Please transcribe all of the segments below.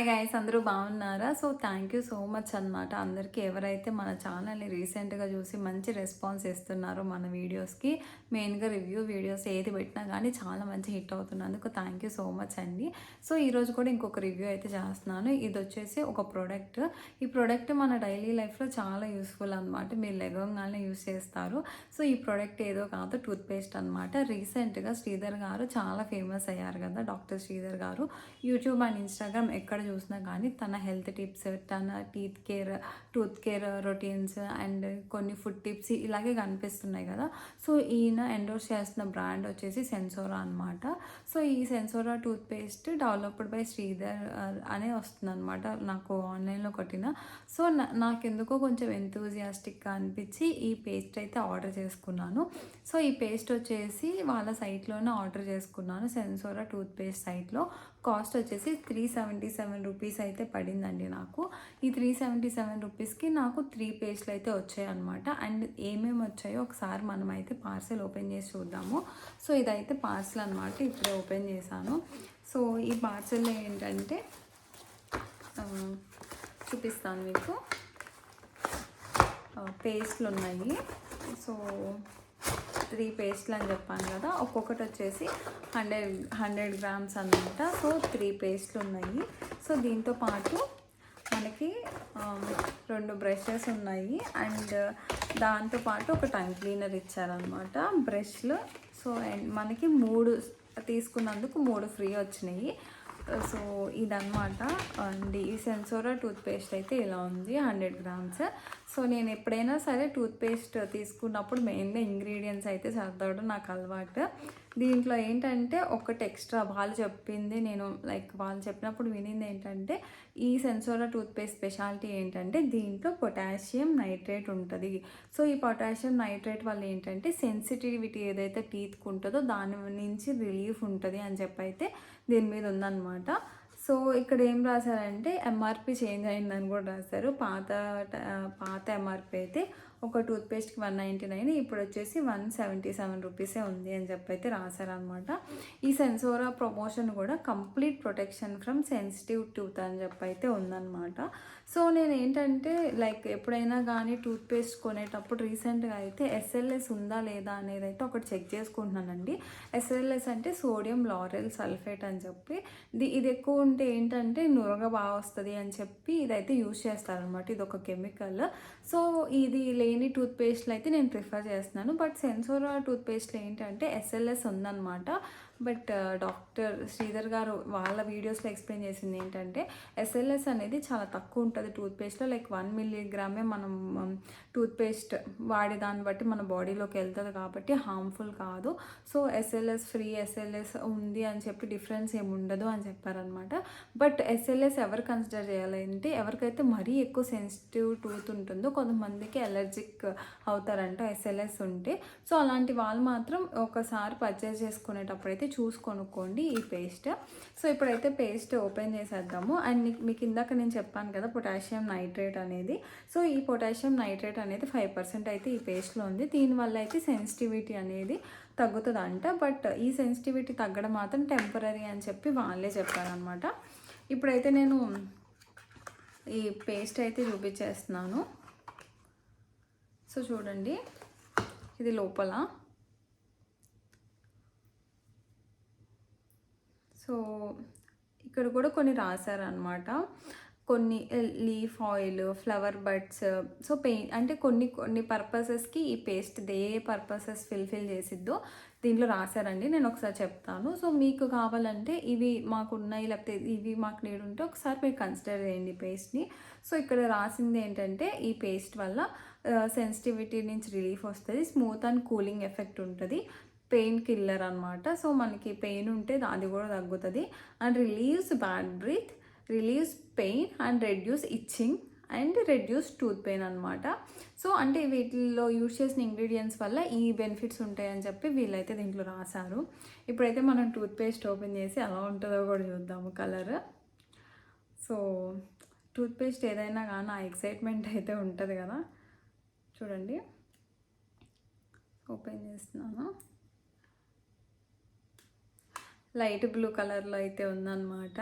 Hi guys, అందరూ బాగున్నారా? So thank you so much అనమాట అందరికీ ఎవరైతే మన ఛానల్ని రీసెంట్గా చూసి మంచి రెస్పాన్స్ ఇస్తున్నారో మన వీడియోస్కి. మెయిన్గా రివ్యూ వీడియోస్ ఏది పెట్టినా కానీ చాలా మంచి హిట్ అవుతున్నందుకు థ్యాంక్ యూ సో మచ్ అండి. సో ఈరోజు కూడా ఇంకొక రివ్యూ అయితే చేస్తున్నాను. ఇది వచ్చేసి ఒక ప్రోడక్ట్. ఈ ప్రోడక్ట్ మన డైలీ లైఫ్లో చాలా యూస్ఫుల్ అనమాట. మీరు లెగంగానే యూస్ చేస్తారు. సో ఈ ప్రోడక్ట్ ఏదో కాదు, టూత్పేస్ట్ అనమాట. రీసెంట్గా శ్రీధర్ గారు చాలా ఫేమస్ అయ్యారు కదా, డాక్టర్ శ్రీధర్ గారు. యూట్యూబ్ అండ్ ఇన్స్టాగ్రామ్ ఎక్కడ చూసినా కానీ తన హెల్త్ టిప్స్, తన టూత్ కేర్ రొటీన్స్ అండ్ కొన్ని ఫుడ్ టిప్స్ ఇలాగే కనిపిస్తున్నాయి కదా. సో ఈయన ఎండోర్స్ చేస్తున్న బ్రాండ్ వచ్చేసి సెన్సోరా అనమాట. సో ఈ సెన్సోరా టూత్పేస్ట్ డెవలప్డ్ బై శ్రీధర్ అనే వస్తుంది అనమాట. నాకు ఆన్లైన్లో కొట్టిన. సో నాకెందుకో కొంచెం ఎంతూజియాస్టిక్గా అనిపించి ఈ పేస్ట్ అయితే ఆర్డర్ చేసుకున్నాను. సో ఈ పేస్ట్ వచ్చేసి వాళ్ళ సైట్లోనే ఆర్డర్ చేసుకున్నాను. సెన్సోరా టూత్పేస్ట్ సైట్లో కాస్ట్ వచ్చేసి 377 రూపీస్ అయితే పడిందండి నాకు. ఈ 377 రూపీస్కి నాకు 3 పేస్ట్లు అయితే వచ్చాయి అనమాట. అండ్ ఏమేమి వచ్చాయో ఒకసారి మనం అయితే పార్సెల్ ఓపెన్ చేసి చూద్దాము. సో ఇదైతే పార్సెల్ అనమాట, ఇప్పుడే ఓపెన్ చేశాను. సో ఈ పార్సెల్లో ఏంటంటే చూపిస్తాను మీకు. పేస్ట్లు ఉన్నాయి. సో 3 పేస్ట్లు అని చెప్పాను కదా, ఒక్కొక్కటి వచ్చేసి 100 గ్రామ్స్ అనమాట. సో 3 పేస్ట్లు ఉన్నాయి. సో దీంతో పాటు మనకి 2 బ్రషెస్ ఉన్నాయి అండ్ దాంతోపాటు ఒక టంగ్ క్లీనర్ ఇచ్చారనమాట, బ్రష్లు. సో మనకి 3 తీసుకున్నందుకు 3 ఫ్రీ వచ్చినాయి. సో ఇదన్నమాట. అండ్ ఈ సెన్సోరా టూత్పేస్ట్ అయితే ఇలా ఉంది, 100 గ్రామ్స్. సో నేను ఎప్పుడైనా సరే టూత్పేస్ట్ తీసుకున్నప్పుడు మెయిన్గా ఇంగ్రీడియంట్స్ అయితే చదవడం నాకు అలవాటు. దీంట్లో ఏంటంటే ఒకటి ఎక్స్ట్రా వాళ్ళు చెప్పింది, వాళ్ళు చెప్పినప్పుడు వినింది ఏంటంటే, ఈ సెన్సోరా టూత్పేస్ట్ స్పెషాలిటీ ఏంటంటే దీంట్లో పొటాషియం నైట్రేట్ ఉంటుంది. సో ఈ పొటాషియం నైట్రేట్ వల్ల ఏంటంటే సెన్సిటివిటీ ఏదైతే టీత్కి ఉంటుందో దాని నుంచి రిలీఫ్ ఉంటుంది అని చెప్పి అయితే దీని మీద ఉందన్నమాట. సో ఇక్కడ ఏం రాశారంటే ఎంఆర్పి చేంజ్ అయిందని కూడా రాశారు. పాత ఎంఆర్పి అయితే ఒక టూత్పేస్ట్కి 199, ఇప్పుడు వచ్చేసి 177 రూపీసే ఉంది అని చెప్పి అయితే రాశారనమాట. ఈ సెన్సోరా ప్రమోషన్ కూడా complete protection from sensitive tooth అని చెప్పి అయితే ఉందన్నమాట. సో నేను ఏంటంటే ఎప్పుడైనా కానీ టూత్పేస్ట్ కొనేటప్పుడు రీసెంట్గా అయితే ఎస్ఎల్ఎస్ ఉందా లేదా అనేది అయితే ఒకటి చెక్ చేసుకుంటున్నానండి. ఎస్ఎల్ఎస్ అంటే సోడియం లారెల్ సల్ఫేట్ అని చెప్పి, ఇది ఎక్కువ ఉంటే ఏంటంటే నురగ బాగా వస్తుంది అని చెప్పి ఇదైతే యూజ్ చేస్తారనమాట. ఇది ఒక కెమికల్. సో ఇది లేని టూత్పేస్ట్లు అయితే నేను ప్రిఫర్ చేస్తున్నాను. బట్ సెన్సోరా టూత్పేస్ట్లో ఏంటంటే ఎస్ఎల్ఎస్ ఉందన్నమాట. బట్ డాక్టర్ శ్రీధర్ గారు వాళ్ళ వీడియోస్లో ఎక్స్ప్లెయిన్ చేసింది ఏంటంటే ఎస్ఎల్ఎస్ అనేది చాలా తక్కువ ఉంటుంది టూత్పేస్ట్లో. 1 మిల్లీగ్రామే మనం టూత్పేస్ట్ వాడే దాన్ని బట్టి మన బాడీలోకి వెళ్తుంది కాబట్టి హార్మ్ఫుల్ కాదు. సో ఎస్ఎల్ఎస్ ఫ్రీ, ఎస్ఎల్ఎస్ ఉంది అని చెప్పి డిఫరెన్స్ ఏమి ఉండదు అని చెప్పారనమాట. బట్ ఎస్ఎల్ఎస్ ఎవరు కన్సిడర్ చేయాలంటే ఎవరికైతే మరీ ఎక్కువ సెన్సిటివ్ టూత్ ఉంటుందో, కొంతమందికి ఎలర్జిక్ అవుతారంట ఎస్ఎల్ఎస్ ఉంటే. సో అలాంటి వాళ్ళు మాత్రం ఒకసారి పర్చేస్ చేసుకునేటప్పుడు అయితే చూసి కొనుక్కోండి ఈ పేస్ట్. సో ఇప్పుడైతే పేస్ట్ ఓపెన్ చేసేద్దాము. అండ్ మీకు ఇందాక నేను చెప్పాను కదా పొటాషియం నైట్రేట్ అనేది. సో ఈ పొటాషియం నైట్రేట్ అనేది 5% అయితే ఈ పేస్ట్లో ఉంది. దీనివల్ల అయితే సెన్సిటివిటీ అనేది తగ్గుతుందంట. బట్ ఈ సెన్సిటివిటీ తగ్గడం మాత్రం టెంపరీ అని చెప్పి వాళ్ళే చెప్పారనమాట. ఇప్పుడైతే నేను ఈ పేస్ట్ అయితే చూపించేస్తున్నాను. సో చూడండి, ఇది లోపల. సో ఇక్కడ కూడా కొన్ని రాశారనమాట, కొన్ని leaf oil, flower buds. So అంటే కొన్ని పర్పసెస్కి ఈ పేస్ట్ ఏ పర్పసెస్ ఫిల్ చేసిద్దో దీంట్లో రాశారండి. నేను ఒకసారి చెప్తాను. సో మీకు కావాలంటే ఇవి మాకు ఉన్నాయి, లేకపోతే ఇవి మాకు నీడు ఉంటే ఒకసారి మీరు కన్సిడర్ చేయండి పేస్ట్ని. సో ఇక్కడ రాసింది ఏంటంటే ఈ పేస్ట్ వల్ల సెన్సిటివిటీ నుంచి రిలీఫ్ వస్తుంది, స్మూత్ అండ్ కూలింగ్ ఎఫెక్ట్ ఉంటుంది, పెయిన్ కిల్లర్ అనమాట. సో మనకి పెయిన్ ఉంటే అది కూడా తగ్గుతుంది. And relieves bad breath, relieves pain and reduce itching and reduce tooth pain అనమాట. సో అంటే వీటిల్లో యూజ్ చేసిన ఇంగ్రీడియంట్స్ వల్ల ఈ బెనిఫిట్స్ ఉంటాయని చెప్పి వీళ్ళైతే దీంట్లో రాశారు. ఇప్పుడైతే మనం టూత్పేస్ట్ ఓపెన్ చేసి ఎలా ఉంటుందో కూడా చూద్దాము కలర్. సో టూత్పేస్ట్ ఏదైనా కానీ ఆ ఎక్సైట్మెంట్ అయితే ఉంటుంది కదా. చూడండి, ఓపెన్ చేస్తున్నాను. లైట్ బ్లూ కలర్లో అయితే ఉందన్నమాట.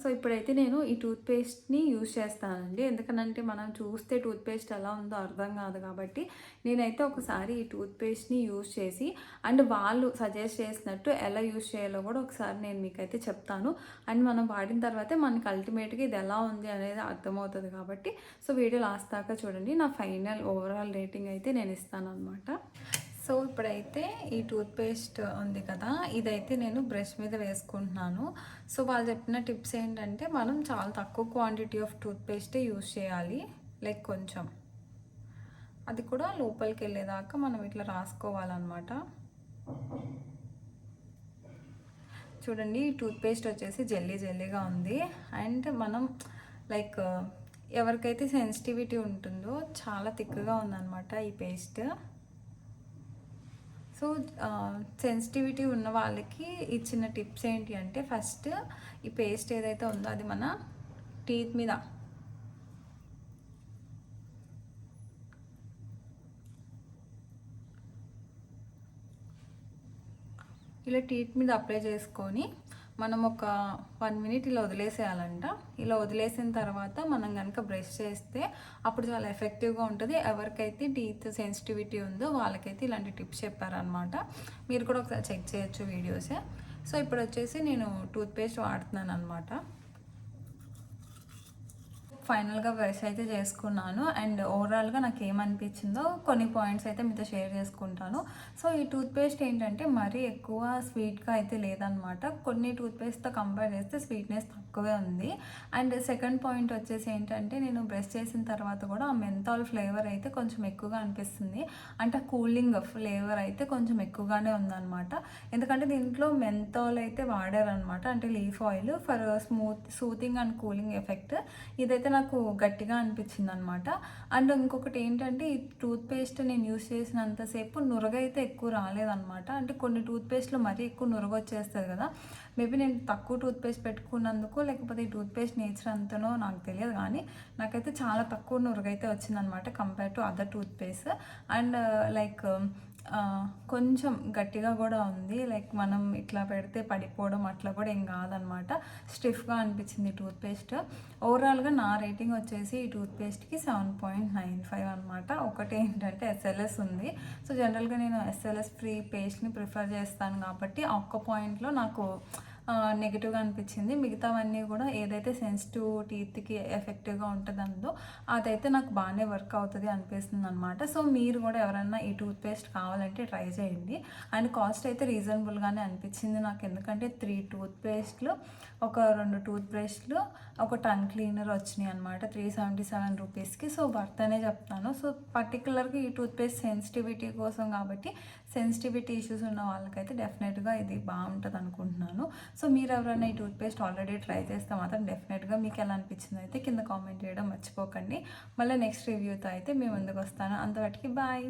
సో ఇప్పుడైతే నేను ఈ టూత్‌పేస్ట్‌ని యూజ్ చేస్తానండి. ఎందుకనంటే మనం చూస్తే టూత్‌పేస్ట్ ఎలా ఉందో అర్థం కాదు కాబట్టి నేనైతే ఒకసారి ఈ టూత్‌పేస్ట్‌ని యూజ్ చేసి అండ్ వాళ్ళు సజెస్ట్ చేసినట్టు ఎలా యూజ్ చేయాలో కూడా ఒకసారి నేను మీకైతే చెప్తాను. అండ్ మనం వాడిన తర్వాతే మనకి అల్టిమేట్‌గా ఇది ఎలా ఉంది అనేది అర్థమవుతుంది కాబట్టి సో వీడియో లాస్ట్ దాకా చూడండి. నా ఫైనల్ ఓవరాల్ రేటింగ్ అయితే నేను ఇస్తానన్నమాట. సో ఇప్పుడైతే ఈ టూత్‌పేస్ట్ ఉంది కదా, ఇదైతే నేను బ్రష్ మీద వేసుకుంటున్నాను. సో వాళ్ళు చెప్పిన టిప్స్ ఏంటంటే మనం చాలా తక్కువ క్వాంటిటీ ఆఫ్ టూత్‌పేస్టే యూజ్ చేయాలి. లైక్ కొంచెం అది కూడా లోపలికి వెళ్ళేదాకా మనం ఇట్లా రాసుకోవాలన్నమాట. చూడండి ఈ టూత్‌పేస్ట్ వచ్చేసి జెల్లీ జెల్లీగా ఉంది. అండ్ మనం లైక్ ఎవరికైతే సెన్సిటివిటీ ఉంటుందో చాలా థిక్గా ఉందన్నమాట ఈ పేస్ట్. సో సెన్సిటివిటీ ఉన్న వాళ్ళకి ఇచ్చిన టిప్స్ ఏంటి అంటే ఫస్ట్ ఈ పేస్ట్ ఏదైతే ఉందో అది మన టీత్ మీద ఇలా టీత్ మీద అప్లై చేసుకొని మనం ఒక 1 మినిట్ ఇలా వదిలేసేయాలంట. ఇలా వదిలేసిన తర్వాత మనం కనుక బ్రష్ చేస్తే అప్పుడు చాలా ఎఫెక్టివ్గా ఉంటుంది. ఎవరికైతే టీత్ సెన్సిటివిటీ ఉందో వాళ్ళకైతే ఇలాంటి టిప్స్ చెప్పారనమాట. మీరు కూడా ఒకసారి చెక్ చేయొచ్చు వీడియోసే. సో ఇప్పుడు వచ్చేసి నేను టూత్‌పేస్ట్ వాడుతున్నాను అనమాట. ఫైనల్గా బ్రష్ అయితే చేసుకున్నాను. అండ్ ఓవరాల్గా నాకు ఏమనిపించిందో కొన్ని పాయింట్స్ అయితే మీతో షేర్ చేసుకుంటాను. సో ఈ టూత్‌పేస్ట్ ఏంటంటే మరీ ఎక్కువ స్వీట్గా అయితే లేదనమాట. కొన్ని టూత్‌పేస్ట్తో కంపేర్ చేస్తే స్వీట్నెస్ తక్కువే ఉంది. అండ్ సెకండ్ పాయింట్ వచ్చేసి ఏంటంటే నేను బ్రష్ చేసిన తర్వాత కూడా ఆ మెంతాల్ ఫ్లేవర్ అయితే కొంచెం ఎక్కువగా అనిపిస్తుంది. అంటే కూలింగ్ ఫ్లేవర్ అయితే కొంచెం ఎక్కువగానే ఉందన్నమాట. ఎందుకంటే దీంట్లో మెంతాల్ అయితే వాడారనమాట, అంటే leaf oil for soothing and cooling effect. ఇదైతే నాకు గట్టిగా అనిపించింది అనమాట. అండ్ ఇంకొకటి ఏంటంటే ఈ టూత్‌పేస్ట్ నేను యూస్ చేసినంతసేపు నురగైతే ఎక్కువ రాలేదనమాట. అంటే కొన్ని టూత్‌పేస్ట్లో మరీ ఎక్కువ నురగ వచ్చేస్తుంది కదా, మేబీ నేను తక్కువ టూత్‌పేస్ట్ పెట్టుకున్నందుకు లేకపోతే ఈ టూత్‌పేస్ట్ నేచర్ అంతనో నాకు తెలియదు, కానీ నాకైతే చాలా తక్కువ నురగైతే వచ్చిందనమాట compare to other toothpaste. And like కొంచెం గట్టిగా కూడా ఉంది. లైక్ మనం ఇట్లా పెడితే పడిపోవడం అట్లా కూడా ఏం కాదనమాట. స్టిఫ్గా అనిపించింది టూత్‌పేస్ట్. ఓవరాల్గా నా రేటింగ్ వచ్చేసి ఈ టూత్‌పేస్ట్కి 7.95 అనమాట. ఒకటి ఏంటంటే ఎస్ఎల్ఎస్ ఉంది. సో జనరల్గా నేను ఎస్ఎల్ఎస్ ఫ్రీ పేస్ట్ని ప్రిఫర్ చేస్తాను కాబట్టి ఆ ఒక్క పాయింట్లో నాకు నెగిటివ్గా అనిపించింది. మిగతావన్నీ కూడా ఏదైతే సెన్సిటివ్ టీత్కి ఎఫెక్టివ్గా ఉంటుందో అదైతే నాకు బాగానే వర్క్ అవుతుంది అనిపిస్తుంది అనమాట. సో మీరు కూడా ఎవరైనా ఈ టూత్‌పేస్ట్ కావాలంటే ట్రై చేయండి. అండ్ కాస్ట్ అయితే రీజనబుల్గానే అనిపించింది నాకు, ఎందుకంటే 3 టూత్‌పేస్ట్లు, ఒక 2 టూత్ బ్రష్లు, ఒక టంగ్ క్లీనర్ వచ్చినాయి అనమాట 377 రూపీస్కి. సో వర్త్ అనే చెప్తాను. సో పర్టికులర్గా ఈ టూత్‌పేస్ట్ సెన్సిటివిటీ కోసం కాబట్టి సెన్సిటివిటీ ఇష్యూస్ ఉన్న వాళ్ళకైతే డెఫినెట్గా ఇది బాగుంటుంది అనుకుంటున్నాను. సో మీరు ఎవరైనా ఈ టూత్‌పేస్ట్ ఆల్రెడీ ట్రై చేస్తే మాత్రం డెఫినెట్గా మీకు ఎలా అనిపించింది అయితే కింద కామెంట్ చేయడం మర్చిపోకండి. మళ్ళీ నెక్స్ట్ రివ్యూతో అయితే మేము ముందుకు వస్తాను. అంతవరకు బాయ్.